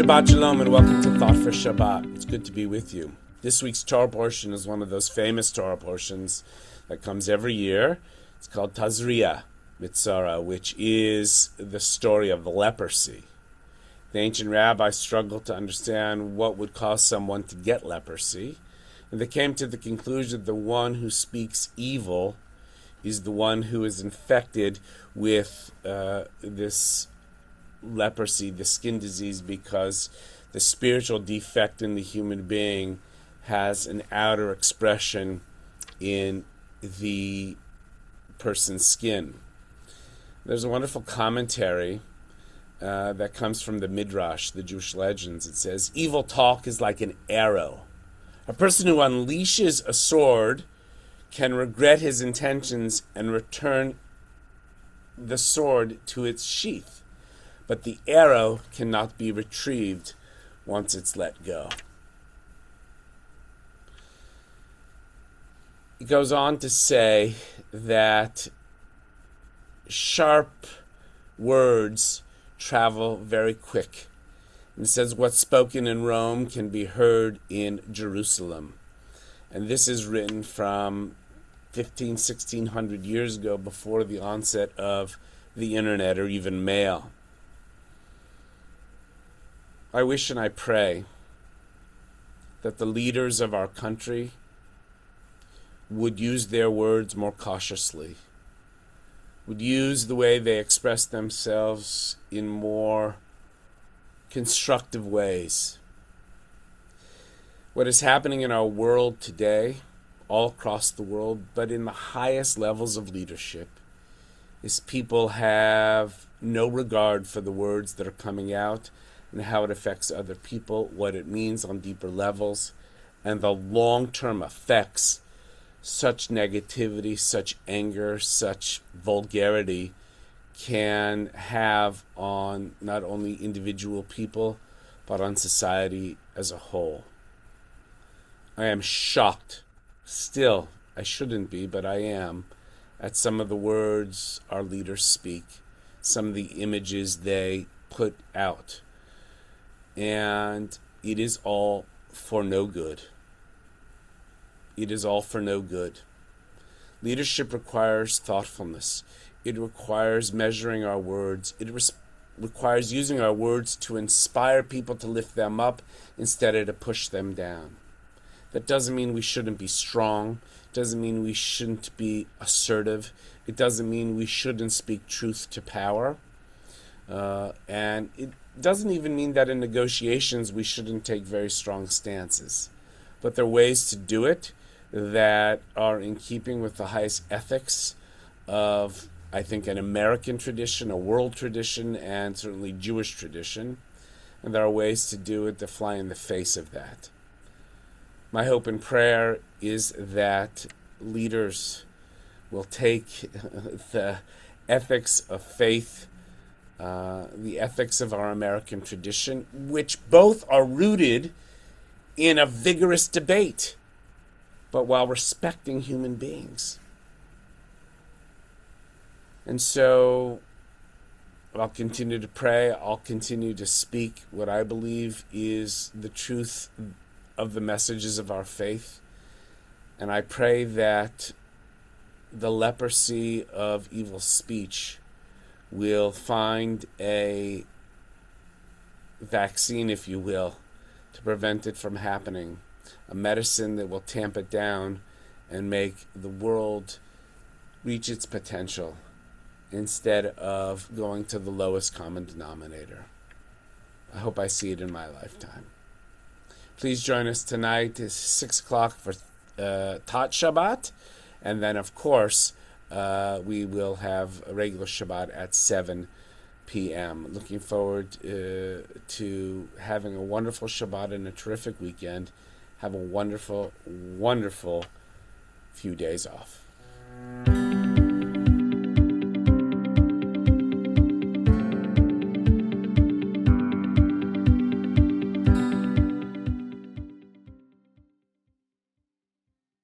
Shabbat Shalom and welcome to Thought for Shabbat. It's good to be with you. This week's Torah portion is one of those famous Torah portions that comes every year. It's called Tazria Mitzara, which is the story of leprosy. The ancient rabbis struggled to understand what would cause someone to get leprosy, and they came to the conclusion that the one who speaks evil is the one who is infected with this leprosy, the skin disease, because the spiritual defect in the human being has an outer expression in the person's skin. There's a wonderful commentary that comes from the Midrash, the Jewish legends. It says, evil talk is like an arrow. A person who unleashes a sword can regret his intentions and return the sword to its sheath. But the arrow cannot be retrieved once it's let go. It goes on to say that sharp words travel very quick. And it says what's spoken in Rome can be heard in Jerusalem. And this is written from 1600 years ago, before the onset of the internet or even mail. I wish and I pray that the leaders of our country would use their words more cautiously, would use the way they express themselves in more constructive ways. What is happening in our world today, all across the world, but in the highest levels of leadership, is people have no regard for the words that are coming out and how it affects other people, what it means on deeper levels, and the long-term effects such negativity, such anger, such vulgarity can have on not only individual people, but on society as a whole. I am shocked, still, I shouldn't be, but I am, at some of the words our leaders speak, some of the images they put out. And it is all for no good. It is all for no good. Leadership requires thoughtfulness. It requires measuring our words. It requires using our words to inspire people, to lift them up instead of to push them down. That doesn't mean we shouldn't be strong. It doesn't mean we shouldn't be assertive. It doesn't mean we shouldn't speak truth to power. And it doesn't even mean that in negotiations we shouldn't take very strong stances. But there are ways to do it that are in keeping with the highest ethics of, I think, an American tradition, a world tradition, and certainly Jewish tradition. And there are ways to do it that fly in the face of that. My hope and prayer is that leaders will take the ethics of faith, the ethics of our American tradition, which both are rooted in a vigorous debate, but while respecting human beings. And so I'll continue to pray. I'll continue to speak what I believe is the truth of the messages of our faith. And I pray that the leprosy of evil speech will find a vaccine, if you will, to prevent it from happening. A medicine that will tamp it down and make the world reach its potential instead of going to the lowest common denominator. I hope I see it in my lifetime. Please join us tonight. It's 6 o'clock for Tat Shabbat. And then, of course, we will have a regular Shabbat at 7 p.m. Looking forward to having a wonderful Shabbat and a terrific weekend. Have a wonderful, wonderful few days off.